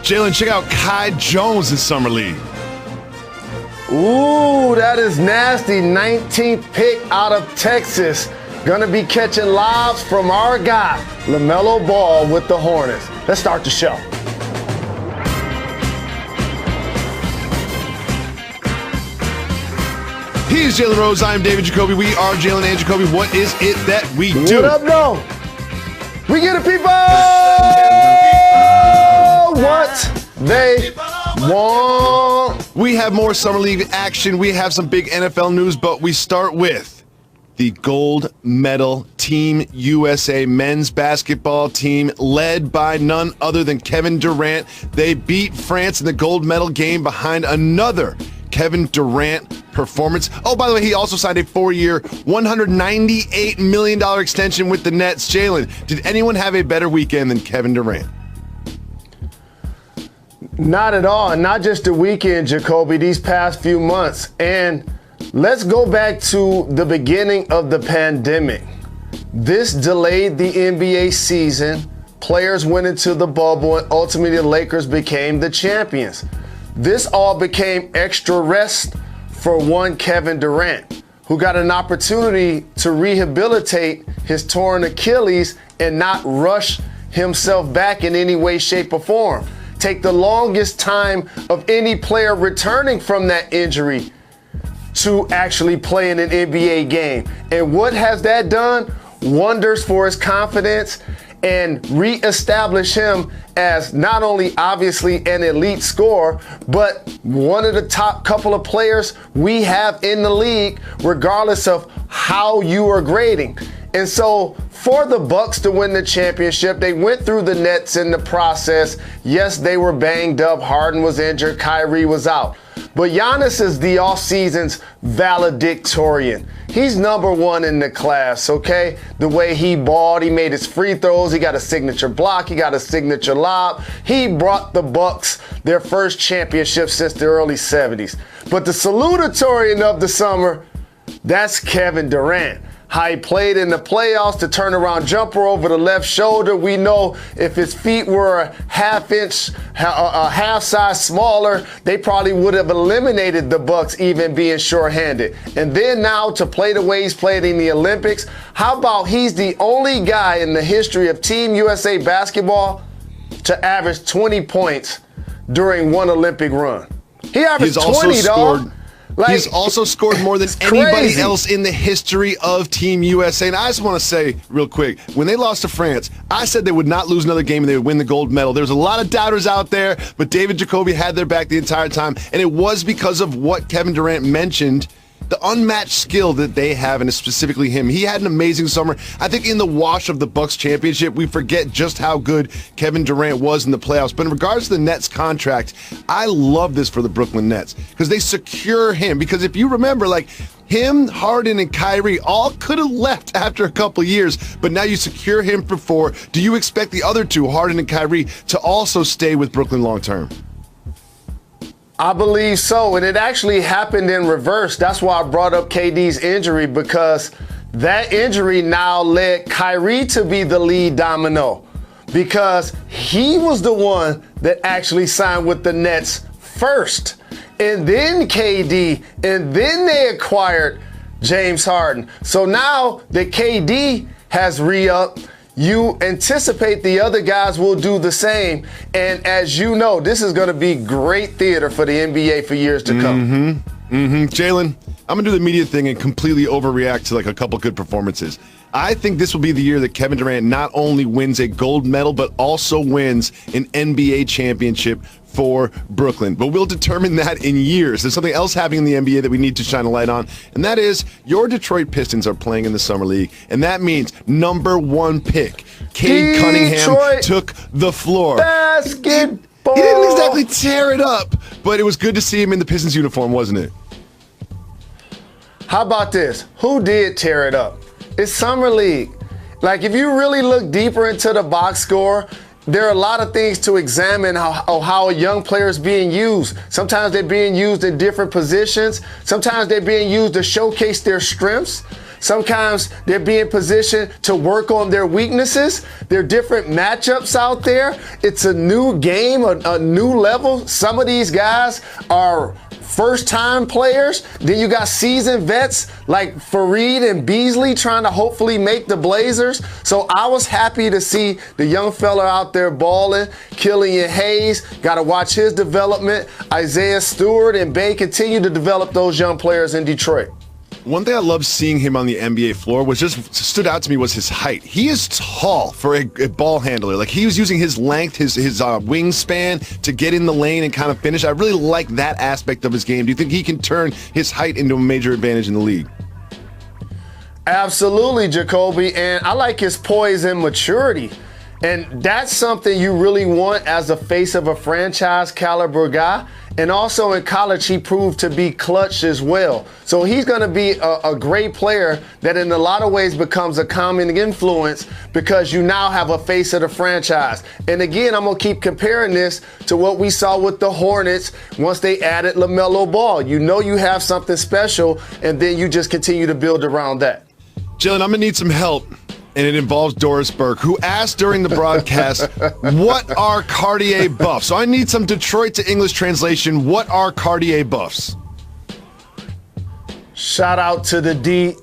Jalen, check out Kai Jones in Summer League. Ooh, that is nasty. 19th pick out of Texas. Gonna be catching lobs from our guy, LaMelo Ball with the Hornets. Let's start the show. He's Jalen Rose. I'm David Jacoby. We are Jalen and Jacoby. What is it that we do? What up, though? We get the people what they want. We have more Summer League action. We have some big NFL news, but we start with the gold medal Team USA men's basketball team led by none other than Kevin Durant. They beat France in the gold medal game behind another Kevin Durant performance. Oh, by the way, he also signed a 4-year, $198 million extension with the Nets. Jalen, did anyone have a better weekend than Kevin Durant? Not at all. Not just the weekend, Jacoby, these past few months. And let's go back to the beginning of the pandemic. This delayed the NBA season. Players went into the bubble, and ultimately the Lakers became the champions. This all became extra rest for one Kevin Durant, who got an opportunity to rehabilitate his torn Achilles and not rush himself back in any way, shape, or form. Take the longest time of any player returning from that injury to actually play in an NBA game. And what has that done? Wonders for his confidence and reestablish him as not only obviously an elite scorer, but one of the top couple of players we have in the league, regardless of how you are grading. And so for the Bucks to win the championship, they went through the Nets in the process. Yes, they were banged up. Harden was injured. Kyrie was out. But Giannis is the offseason's valedictorian. He's number one in the class, okay? The way he balled, he made his free throws, he got a signature block, he got a signature lob. He brought the Bucks their first championship since the early 70s. But the salutatorian of the summer, that's Kevin Durant. How he played in the playoffs, the turnaround jumper over the left shoulder. We know if his feet were a half size smaller, they probably would have eliminated the Bucks even being shorthanded. And then now to play the way he's played in the Olympics, how about he's the only guy in the history of Team USA basketball to average 20 points during one Olympic run. He averaged 20, dog. He's also scored more than anybody else in the history of Team USA. And I just want to say real quick, when they lost to France, I said they would not lose another game and they would win the gold medal. There's a lot of doubters out there, but David Jacoby had their back the entire time. And it was because of what Kevin Durant mentioned, the unmatched skill that they have, and specifically him. He had an amazing summer. I think in the wash of the Bucks championship, we forget just how good Kevin Durant was in the playoffs. But in regards to the Nets contract, I love this for the Brooklyn Nets because they secure him. Because if you remember, like, him, Harden, and Kyrie all could have left after a couple years, but now you secure him for 4. Do you expect the other two, Harden and Kyrie, to also stay with Brooklyn long term? I believe so, and it actually happened in reverse. That's why I brought up KD's injury, because that injury now led Kyrie to be the lead domino, because he was the one that actually signed with the Nets first, and then KD, and then they acquired James Harden. So now that KD has re-upped, you anticipate the other guys will do the same. And as you know, this is going to be great theater for the NBA for years to come. Jalen, I'm going to do the media thing and completely overreact to like a couple good performances. I think this will be the year that Kevin Durant not only wins a gold medal, but also wins an NBA championship for Brooklyn. But we'll determine that in years. There's something else happening in the NBA that we need to shine a light on, and that is your Detroit Pistons are playing in the Summer League, and that means number 1 pick, Cade Cunningham, took the floor. Basketball. He didn't exactly tear it up, but it was good to see him in the Pistons uniform, wasn't it? How about this? Who did tear it up? It's Summer League. Like, if you really look deeper into the box score, there are a lot of things to examine how a young player is being used. Sometimes they're being used in different positions. Sometimes they're being used to showcase their strengths. Sometimes they're being positioned to work on their weaknesses. There are different matchups out there. It's a new game, a new level. Some of these guys are first-time players. Then you got seasoned vets like Fareed and Beasley trying to hopefully make the Blazers. So I was happy to see the young fella out there balling. Killian Hayes, got to watch his development. Isaiah Stewart and Bay continue to develop those young players in Detroit. One thing I love seeing him on the NBA floor was just stood out to me was his height. He is tall for a ball handler. Like, he was using his length, his wingspan to get in the lane and kind of finish. I really like that aspect of his game. Do you think he can turn his height into a major advantage in the league? Absolutely, Jacoby. And I like his poise and maturity. And that's something you really want as a face of a franchise caliber guy. And also in college, he proved to be clutch as well. So he's going to be a great player that in a lot of ways becomes a calming influence because you now have a face of the franchise. And again, I'm going to keep comparing this to what we saw with the Hornets once they added LaMelo Ball. You know you have something special, and then you just continue to build around that. Jalen, I'm going to need some help. And it involves Doris Burke, who asked during the broadcast, what are Cartier buffs? So I need some Detroit to English translation. What are Cartier buffs? Shout out to the D.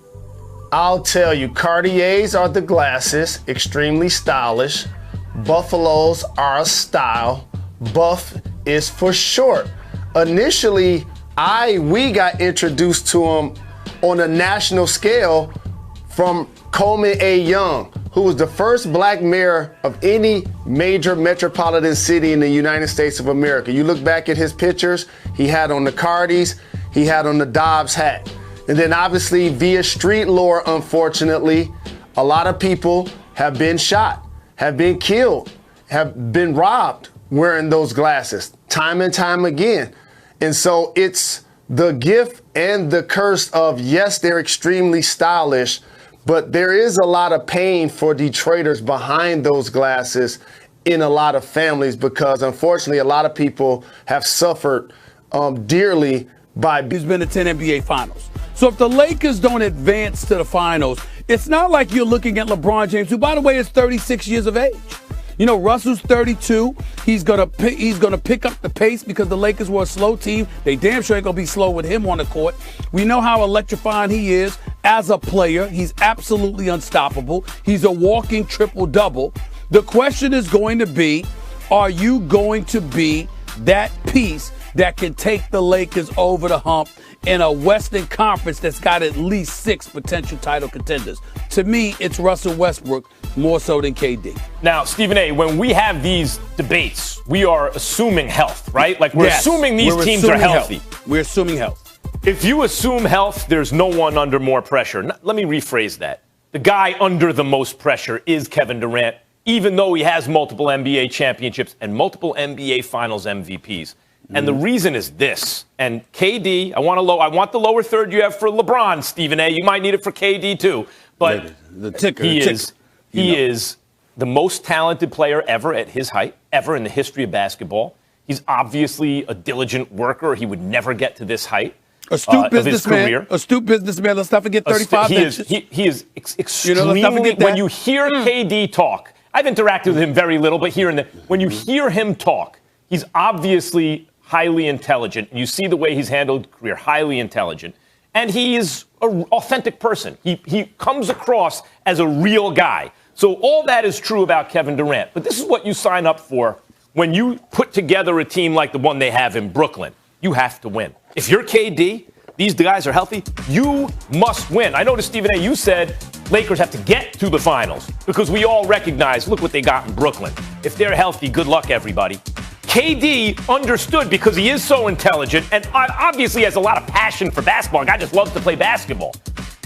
I'll tell you, Cartiers are the glasses, extremely stylish. Buffaloes are a style. Buff is for short. Initially, we got introduced to them on a national scale from Coleman A. Young, who was the first black mayor of any major metropolitan city in the United States of America. You look back at his pictures, he had on the Cardis, he had on the Dobbs hat. And then obviously via street lore, unfortunately, a lot of people have been shot, have been killed, have been robbed wearing those glasses time and time again. And so it's the gift and the curse of, yes, they're extremely stylish, but there is a lot of pain for Detroiters behind those glasses in a lot of families because, unfortunately, a lot of people have suffered dearly by. He's been to 10 NBA Finals. So if the Lakers don't advance to the finals, it's not like you're looking at LeBron James, who, by the way, is 36 years of age. You know, Russell's 32. He's gonna pick up the pace because the Lakers were a slow team. They damn sure ain't gonna be slow with him on the court. We know how electrifying he is as a player. He's absolutely unstoppable. He's a walking triple-double. The question is going to be, are you going to be that piece that can take the Lakers over the hump in a Western Conference that's got at least 6 potential title contenders? To me, it's Russell Westbrook more so than KD. Now, Stephen A., when we have these debates, we are assuming health, right? Like, we're assuming these teams are healthy. We're assuming health. If you assume health, there's no one under more pressure. Let me rephrase that. The guy under the most pressure is Kevin Durant, even though he has multiple NBA championships and multiple NBA Finals MVPs. And the reason is this. And KD, I want the lower third you have for LeBron, Stephen A. You might need it for KD too. But the ticker, he is the most talented player ever at his height, ever in the history of basketball. He's obviously a diligent worker. He would never get to this height. Astute businessman. Astute businessman. Let's not forget 35 inches. He is extremely. When you hear KD talk, I've interacted with him very little, but when you hear him talk, he's obviously highly intelligent. You see the way he's handled career, highly intelligent. And he is an authentic person. He comes across as a real guy. So all that is true about Kevin Durant. But this is what you sign up for when you put together a team like the one they have in Brooklyn. You have to win. If you're KD, these guys are healthy, you must win. I noticed, Stephen A., you said Lakers have to get to the finals because we all recognize, look what they got in Brooklyn. If they're healthy, good luck, everybody. KD understood because he is so intelligent and obviously has a lot of passion for basketball. The guy just loves to play basketball.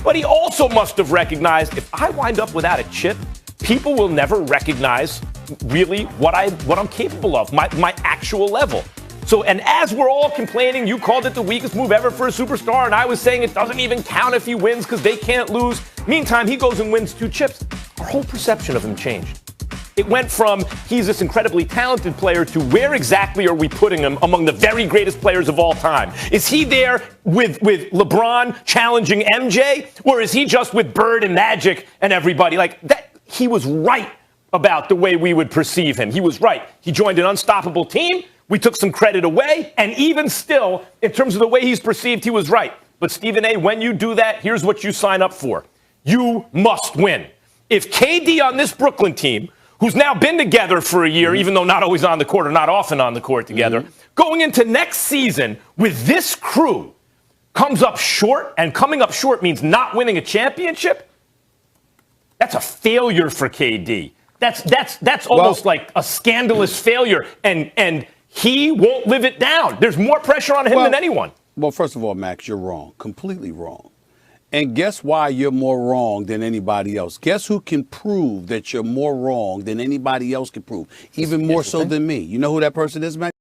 But he also must have recognized if I wind up without a chip, people will never recognize really what I'm capable of, my actual level. So, and as we're all complaining, you called it the weakest move ever for a superstar, and I was saying it doesn't even count if he wins because they can't lose. Meantime, he goes and wins 2 chips. Our whole perception of him changed. It went from he's this incredibly talented player to where exactly are we putting him among the very greatest players of all time? Is he there with LeBron challenging MJ, or is he just with Bird and Magic and everybody? Like that, he was right about the way we would perceive him. He was right. He joined an unstoppable team. We took some credit away, and even still, in terms of the way he's perceived, he was right. But Stephen A., when you do that, here's what you sign up for. You must win. If KD on this Brooklyn team, who's now been together for a year, even though not always on the court or not often on the court together, going into next season with this crew, comes up short, and coming up short means not winning a championship, that's a failure for KD. That's almost like a scandalous failure, and he won't live it down. There's more pressure on him than anyone. Well, first of all, Max, you're wrong, completely wrong. And guess why you're more wrong than anybody else? Guess who can prove that you're more wrong than anybody else can prove? Even more so than me. You know who that person is, Max?